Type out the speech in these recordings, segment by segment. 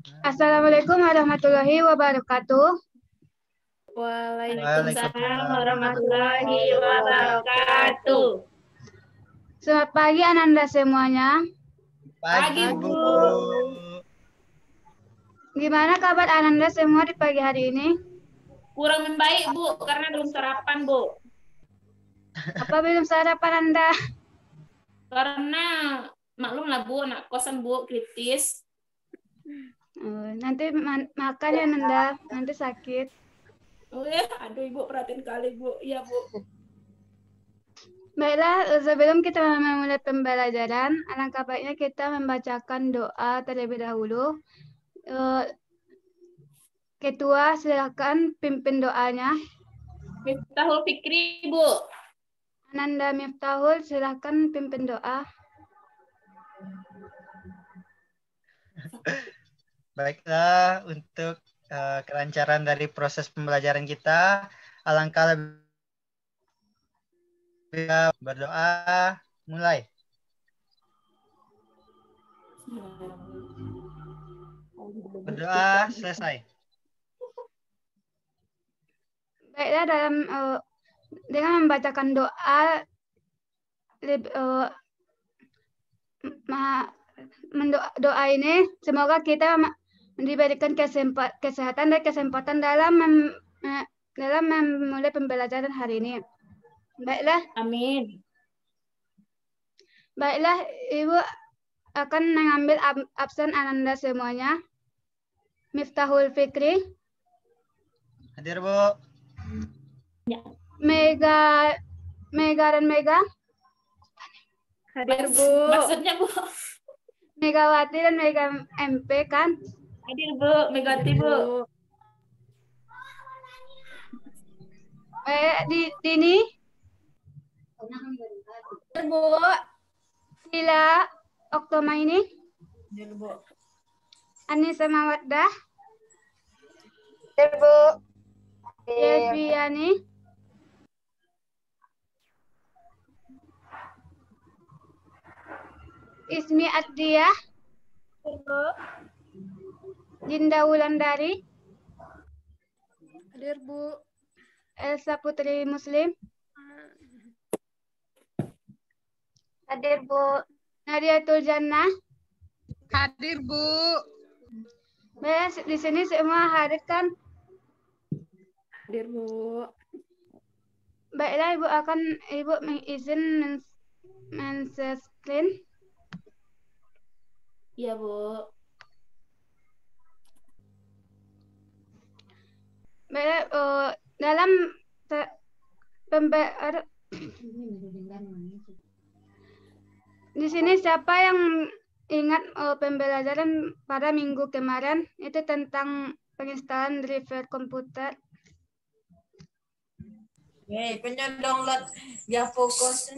Assalamualaikum warahmatullahi wabarakatuh. Waalaikumsalam warahmatullahi wabarakatuh. Selamat pagi Ananda semuanya. Pagi, Bu. Gimana kabar Ananda semua di pagi hari ini? Kurang membaik, Bu, karena belum sarapan, Bu. Apa belum sarapan Anda? Karena maklumlah, Bu, anak kosan, Bu, kritis. Nanti makan ya Nanda, nanti sakit. Oh ya, aduh Ibu perhatiin kali, Bu. Iya, Bu. Baiklah, sebelum kita memulai pembelajaran, alangkah baiknya kita membacakan doa terlebih dahulu. Ketua, silakan pimpin doanya. Miftahul Fikri, Bu. Ananda Miftahul, silakan pimpin doa. Baiklah, untuk kelancaran dari proses pembelajaran kita, alangkah lebih berdoa, mulai. Berdoa, selesai. Baiklah, dengan membacakan doa, doa ini semoga kita diberikan kesehatan dan kesempatan dalam memulai pembelajaran hari ini. Baiklah. Amin. Baiklah, Ibu akan mengambil absen Ananda semuanya. Miftahul Fikri. Hadir, Bu. Ya. Mega dan Mega. Hadir, Bu. Maksudnya, Bu. Megawati dan Mega MP kan? Hadir, Bu. Megawati, Bu. Dini. Hadir, Bu. Sila Oktomaini. Hadir, Bu. Anissa Mawaddah. Hadir, Bu. Yesviani. Ismi Adiyah. Hadir, Bu. Jinda Wulandari. Hadir, Bu. Elsa Putri Muslim. Hadir, Bu. Nadiatul Jannah. Hadir, Bu. Baik, di sini semua hadir kan? Hadir, Bu. Baiklah, Ibu mengizin men-share screen. Iya, Bu. Baiklah, dalam di sini siapa yang ingat pembelajaran pada minggu kemarin itu tentang penginstalan driver komputer? Pengen download ya fokus.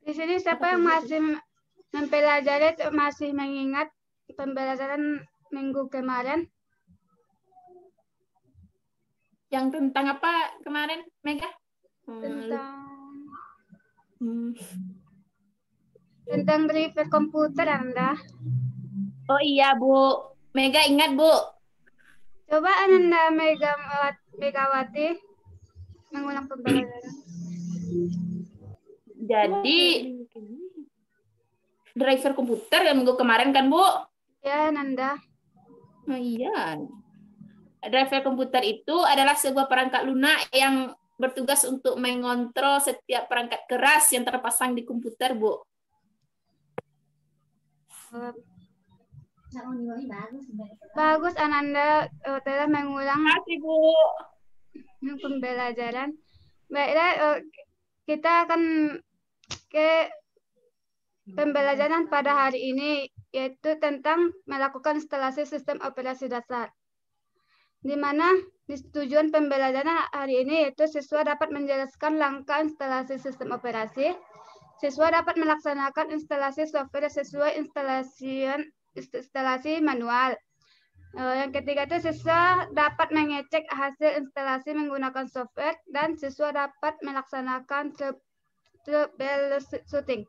Di sini siapa yang masih mempelajari, masih mengingat pembelajaran minggu kemarin? Yang tentang apa kemarin, Mega? Tentang driver komputer, Anda. Oh iya, Bu. Mega ingat, Bu. Coba Anda Megawati mengulang pembelajaran. Jadi driver komputer yang minggu kemarin kan, Bu? Ya, Nanda. Oh iya. Driver komputer itu adalah sebuah perangkat lunak yang bertugas untuk mengontrol setiap perangkat keras yang terpasang di komputer, Bu. Bagus, Ananda telah mengulang Terima kasih, Bu. pembelajaran. Baiklah, kita akan ke pembelajaran pada hari ini, yaitu tentang melakukan instalasi sistem operasi dasar. Di mana tujuan pembelajaran hari ini yaitu siswa dapat menjelaskan langkah instalasi sistem operasi, siswa dapat melaksanakan instalasi software sesuai instalasi manual, Yang ketiga itu siswa dapat mengecek hasil instalasi menggunakan software dan siswa dapat melaksanakan troubleshooting.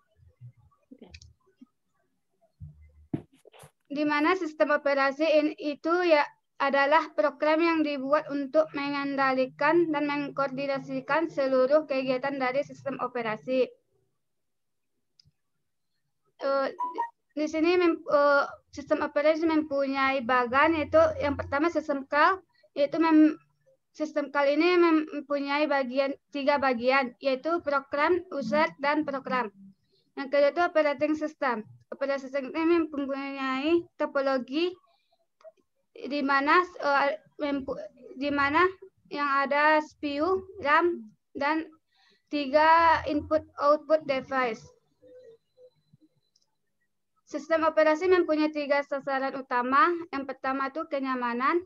Di mana sistem operasi itu ya adalah program yang dibuat untuk mengendalikan dan mengkoordinasikan seluruh kegiatan dari sistem operasi. Di sini sistem operasi mempunyai bagian, yaitu yang pertama sistem call, yaitu sistem call ini mempunyai tiga bagian, yaitu program, user, dan program. Yang kedua itu operating system. Operating system ini mempunyai topologi di mana yang ada CPU, RAM, dan 3 input-output device. Sistem operasi mempunyai 3 sasaran utama. Yang pertama itu kenyamanan,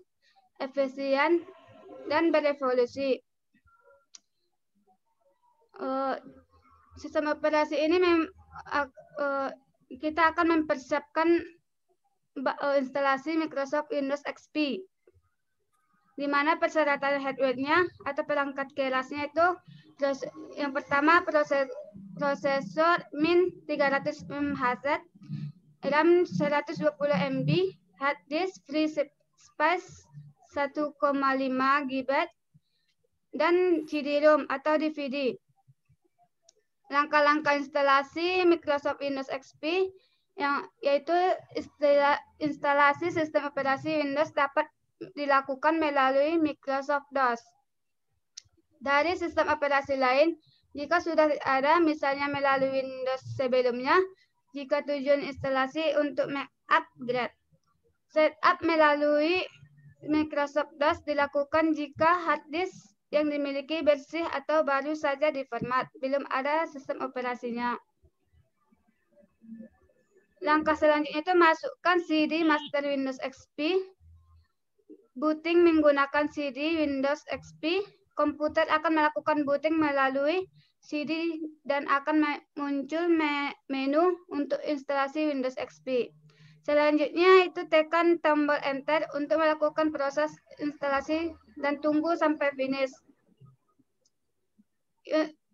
efisien, dan berevolusi. Sistem operasi ini kita akan mempersiapkan instalasi Microsoft Windows XP, di mana persyaratan hardware-nya atau perangkat kerasnya itu yang pertama prosesor Min 300 MHz, RAM 120 MB, hard disk free space 1,5 GB, dan CD-ROM atau DVD. Langkah-langkah instalasi Microsoft Windows XP yaitu instalasi sistem operasi Windows dapat dilakukan melalui Microsoft DOS. Dari sistem operasi lain, jika sudah ada misalnya melalui Windows sebelumnya, jika tujuan instalasi untuk mengupgrade. Setup melalui Microsoft DOS dilakukan jika hard disk yang dimiliki bersih atau baru saja diformat, belum ada sistem operasinya. Langkah selanjutnya itu masukkan CD master Windows XP. Booting menggunakan CD Windows XP. Komputer akan melakukan booting melalui CD dan akan muncul menu untuk instalasi Windows XP. Selanjutnya itu tekan tombol Enter untuk melakukan proses instalasi dan tunggu sampai finish.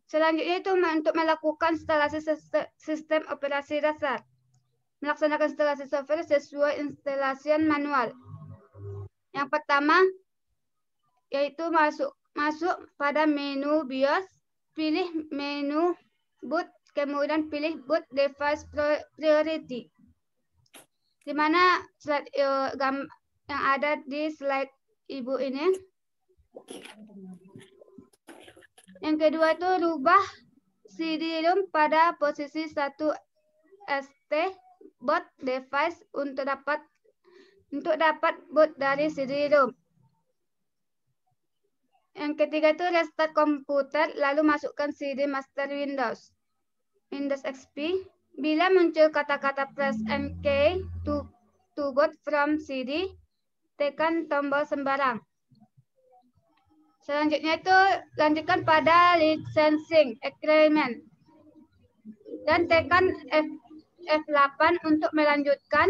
Selanjutnya itu untuk melakukan instalasi sistem operasi dasar. Melaksanakan instalasi software sesuai instalasian manual. Yang pertama yaitu masuk pada menu BIOS, pilih menu boot, kemudian pilih boot device priority. Di mana slide yang ada di slide Ibu ini. Yang kedua itu rubah CD-ROM pada posisi 1 ST boot device untuk dapat boot dari CD-ROM. Yang ketiga itu restart komputer, lalu masukkan CD master Windows XP. Bila muncul kata-kata press and key to boot from CD, tekan tombol sembarang. Selanjutnya itu lanjutkan pada licensing agreement dan tekan F8 untuk melanjutkan.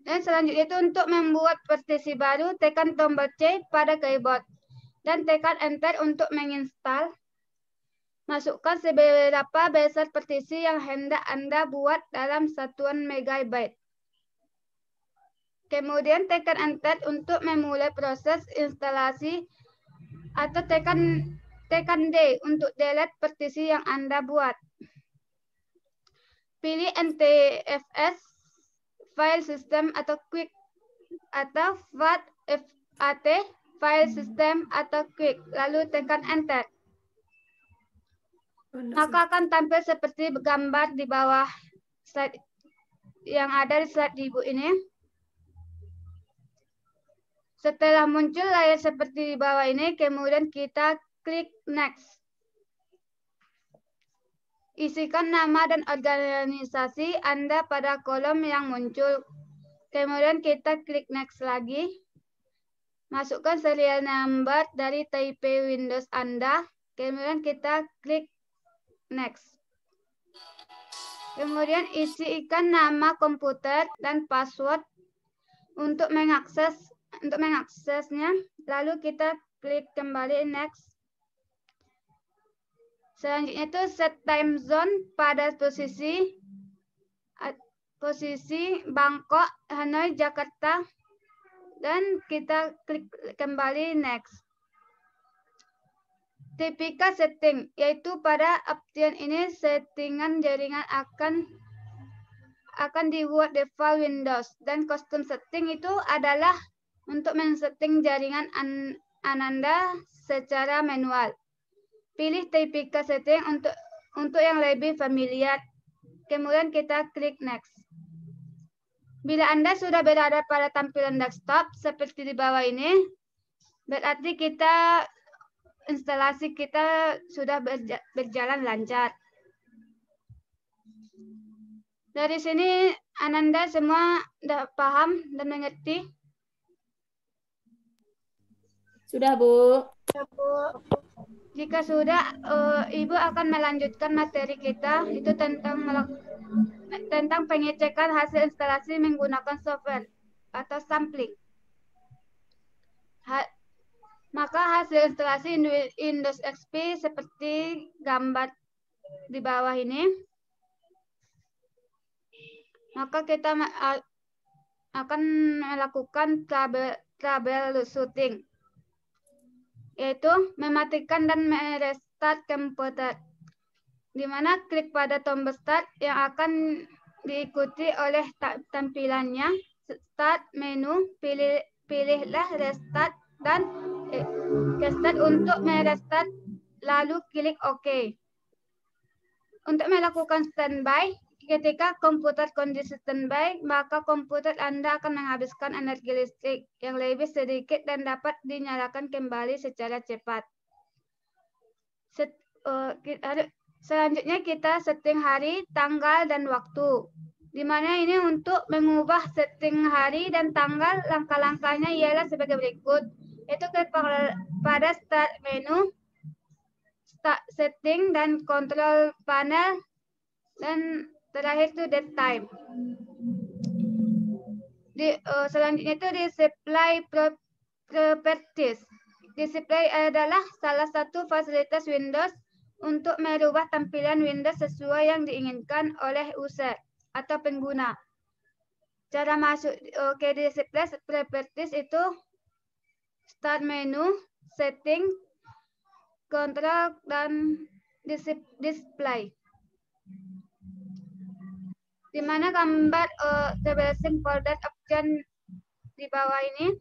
Dan selanjutnya itu untuk membuat partisi baru, tekan tombol C pada keyboard dan tekan Enter untuk menginstal. Masukkan seberapa besar partisi yang hendak Anda buat dalam satuan megabyte. Kemudian tekan Enter untuk memulai proses instalasi atau tekan D untuk delete partisi yang Anda buat. Pilih NTFS file system atau quick atau FAT file system atau quick, lalu tekan Enter. Maka akan tampil seperti gambar di bawah slide yang ada di slide Ibu ini. Setelah muncul layar seperti di bawah ini, kemudian kita klik Next. Isikan nama dan organisasi Anda pada kolom yang muncul. Kemudian kita klik Next lagi. Masukkan serial number dari type Windows Anda. Kemudian kita klik Next. Kemudian isikan nama komputer dan password Untuk mengaksesnya, lalu kita klik kembali next. Selanjutnya itu set time zone pada posisi Bangkok, Hanoi, Jakarta, dan kita klik kembali next. Tipikal setting, yaitu pada option ini settingan jaringan akan dibuat default Windows, dan custom setting itu adalah untuk men-setting jaringan Ananda secara manual. Pilih tipikal setting untuk yang lebih familiar. Kemudian kita klik next. Bila Anda sudah berada pada tampilan desktop seperti di bawah ini, berarti instalasi kita sudah berjalan lancar. Dari sini Ananda semua sudah paham dan mengerti? Sudah, Bu. Jika sudah, Ibu akan melanjutkan materi kita itu tentang pengecekan hasil instalasi menggunakan software atau sampling. Maka hasil instalasi Windows XP seperti gambar di bawah ini. Maka kita akan melakukan troubleshooting, yaitu mematikan dan merestart komputer. Di mana klik pada tombol start yang akan diikuti oleh tampilannya start menu, pilihlah restart dan restart untuk merestart, lalu klik OK. Untuk melakukan standby, ketika komputer kondisi standby, maka komputer Anda akan menghabiskan energi listrik yang lebih sedikit dan dapat dinyalakan kembali secara cepat. Selanjutnya kita setting hari, tanggal, dan waktu. Di mana ini untuk mengubah setting hari dan tanggal, langkah-langkahnya ialah sebagai berikut. Yaitu klik pada start menu, start setting, dan control panel, dan terakhir itu date time. Selanjutnya itu display properties. Display adalah salah satu fasilitas Windows untuk merubah tampilan Windows sesuai yang diinginkan oleh user atau pengguna. Cara masuk ke display properties itu start menu, setting, control, dan display. Di mana gambar traversing folder option di bawah ini.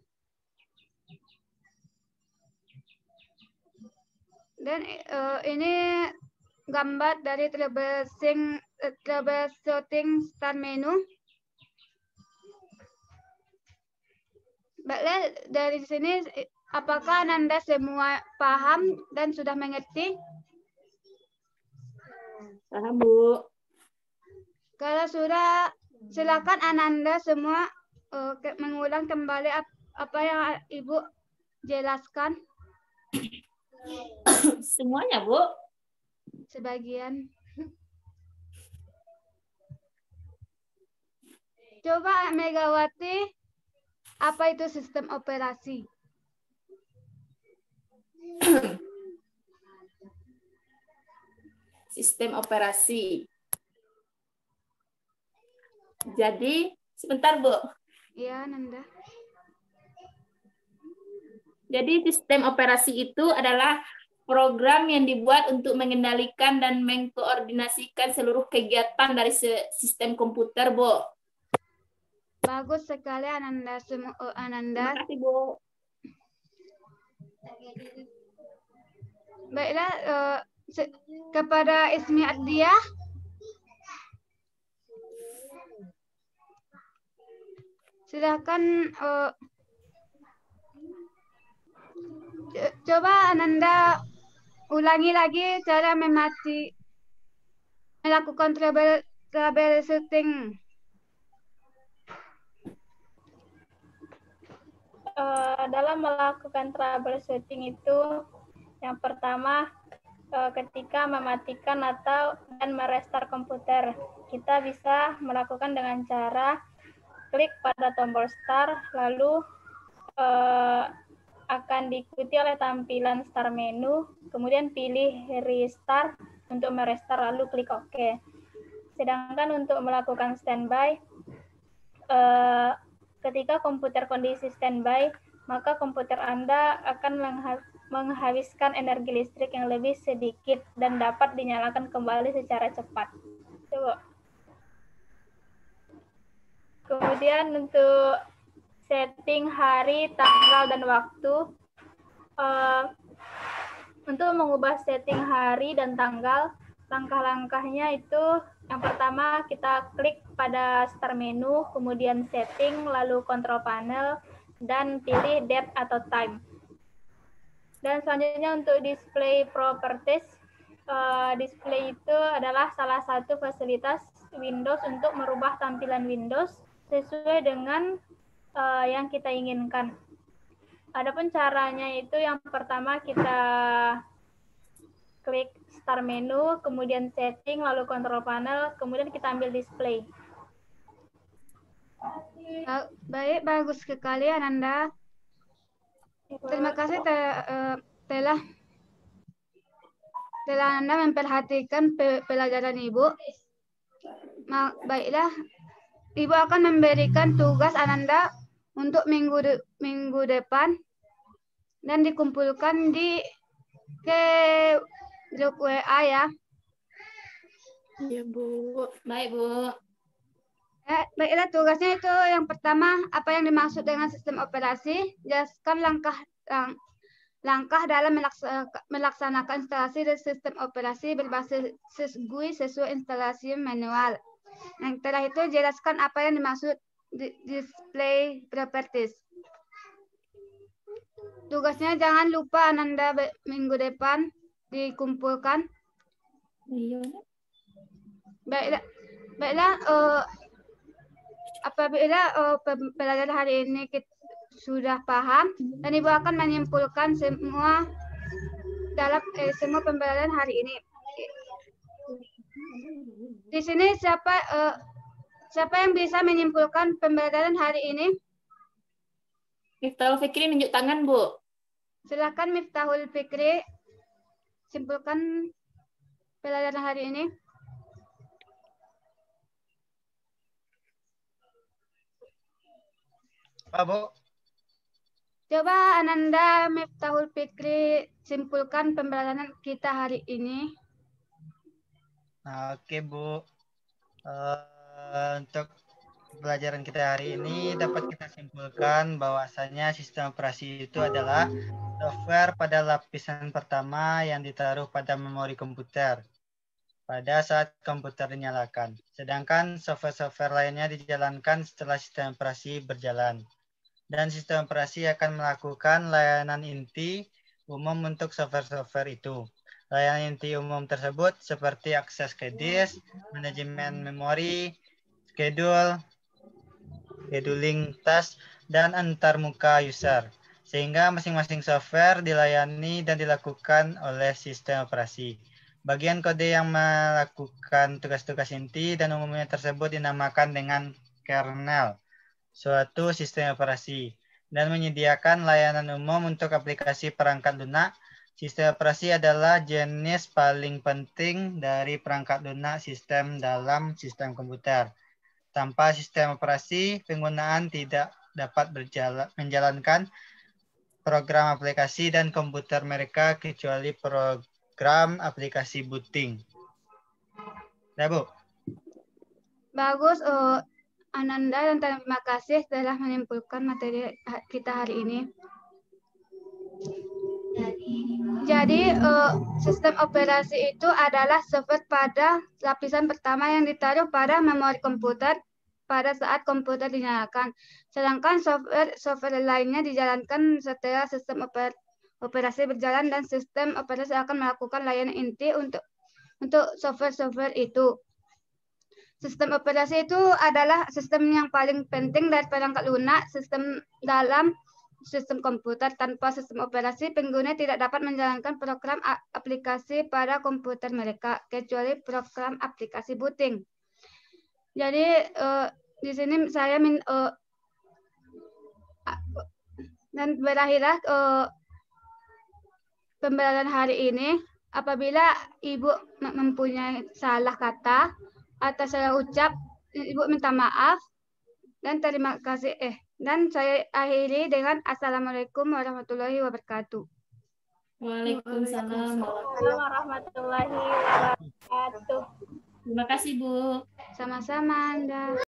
Dan ini gambar dari troubleshooting start menu. Baiklah, dari sini apakah Anda semua paham dan sudah mengerti? Paham, Bu. Kalau sudah, silakan Ananda semua mengulang kembali apa yang Ibu jelaskan. Semuanya, Bu. Sebagian. Coba Megawati, apa itu sistem operasi? Sistem operasi. Jadi, sebentar, Bu. Iya, Nanda. Jadi, sistem operasi itu adalah program yang dibuat untuk mengendalikan dan mengkoordinasikan seluruh kegiatan dari sistem komputer, Bu. Bagus sekali Ananda. Terima kasih, Bu. Baiklah, kepada Ismi Ardia. Silakan coba Ananda ulangi lagi cara melakukan troubleshooting. Dalam melakukan troubleshooting itu, yang pertama ketika mematikan dan merestart komputer, kita bisa melakukan dengan cara klik pada tombol start, lalu akan diikuti oleh tampilan start menu, kemudian pilih restart untuk merestart, lalu klik OK. Sedangkan untuk melakukan standby, ketika komputer kondisi standby, maka komputer Anda akan menghabiskan energi listrik yang lebih sedikit dan dapat dinyalakan kembali secara cepat. Coba. Kemudian untuk setting hari, tanggal, dan waktu. Untuk mengubah setting hari dan tanggal, langkah-langkahnya itu yang pertama kita klik pada start menu, kemudian setting, lalu control panel, dan pilih date atau time. Dan selanjutnya untuk display properties, display itu adalah salah satu fasilitas Windows untuk merubah tampilan Windows sesuai dengan yang kita inginkan. Adapun caranya itu yang pertama kita klik start menu, kemudian setting, lalu control panel, kemudian kita ambil display. Baik, bagus sekali Ananda. Terima kasih telah Anda memperhatikan pelajaran Ibu. Baiklah, Ibu akan memberikan tugas Ananda untuk minggu depan dan dikumpulkan di grup WA ya. Iya, Bu. Baik, Bu. Baiklah, tugasnya itu yang pertama, apa yang dimaksud dengan sistem operasi? Jelaskan langkah dalam melaksanakan instalasi dan sistem operasi berbasis GUI sesuai instalasi manual. Yang setelah itu, jelaskan apa yang dimaksud display properties. Tugasnya jangan lupa Ananda minggu depan dikumpulkan. Iya. Baiklah, apabila pelajaran hari ini kita sudah paham dan Ibu akan menyimpulkan semua dalam semua pembelajaran hari ini. Di sini siapa yang bisa menyimpulkan pembelajaran hari ini? Miftahul Fikri nunjuk tangan, Bu. Silakan Miftahul Fikri simpulkan pelajaran hari ini. Pak, Bu. Coba Ananda Miftahul Fikri simpulkan pembelajaran kita hari ini. Oke, Bu. Untuk pelajaran kita hari ini dapat kita simpulkan bahwasanya sistem operasi itu adalah software pada lapisan pertama yang ditaruh pada memori komputer pada saat komputer dinyalakan. Sedangkan software-software lainnya dijalankan setelah sistem operasi berjalan. Dan sistem operasi akan melakukan layanan inti umum untuk software-software itu. Layanan inti umum tersebut seperti akses ke disk, manajemen memori, scheduling task, dan antarmuka user. Sehingga masing-masing software dilayani dan dilakukan oleh sistem operasi. Bagian kode yang melakukan tugas-tugas inti dan umumnya tersebut dinamakan dengan kernel, suatu sistem operasi, dan menyediakan layanan umum untuk aplikasi perangkat lunak. Sistem operasi adalah jenis paling penting dari perangkat lunak sistem dalam sistem komputer. Tanpa sistem operasi, penggunaan tidak dapat menjalankan program aplikasi dan komputer mereka kecuali program aplikasi booting. Ya, Bu? Bagus, Ananda, dan terima kasih telah menyimpulkan materi kita hari ini. Jadi, sistem operasi itu adalah software pada lapisan pertama yang ditaruh pada memori komputer pada saat komputer dinyalakan. Sedangkan software lainnya dijalankan setelah sistem operasi berjalan dan sistem operasi akan melakukan layanan inti untuk software-software itu. Sistem operasi itu adalah sistem yang paling penting dari perangkat lunak sistem dalam sistem komputer. Tanpa sistem operasi, pengguna tidak dapat menjalankan program aplikasi pada komputer mereka, kecuali program aplikasi booting. Jadi, di sini saya dan berakhirlah pembelajaran hari ini. Apabila Ibu mempunyai salah kata atau salah ucap, Ibu minta maaf dan terima kasih. Dan saya akhiri dengan Assalamualaikum warahmatullahi wabarakatuh. Waalaikumsalam. Warahmatullahi wabarakatuh. Terima kasih, Bu. Sama-sama, Anda.